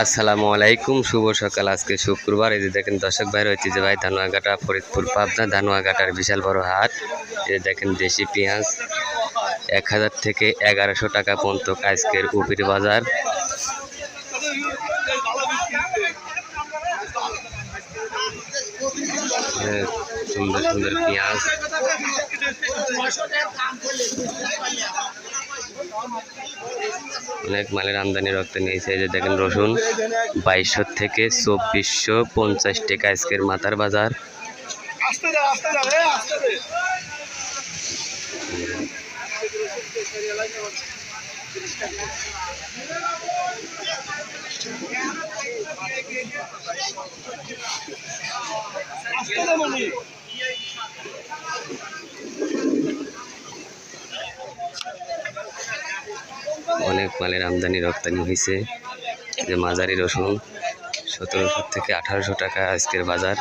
আসসালামু আলাইকুম, শুভ সকাল। আজকে শুক্রবার। এই যে দেখেন দর্শক ভাই রয়েছে যে ভাই ধানুয়াঘাটা ফরিদপুর পাবনা ধানুয়াঘাটার বিশাল বড় হাট। এই যে দেখেন দেশি পেঁয়াজ 1000 থেকে 1100 টাকা পর্যন্ত আজকের উপরি বাজার। সুন্দর সুন্দর পেঁয়াজ, অনেক মালের আমদানি রপ্তানি হয়েছে। এই যে দেখেন রসুন 2200 থেকে 2450 টাকা আজকের মাথার বাজার। অনেক মালের আমদানি রপ্তানি হয়েছে। যে মাঝারি রসুন 1700 থেকে 1800 টাকা আজকের বাজার।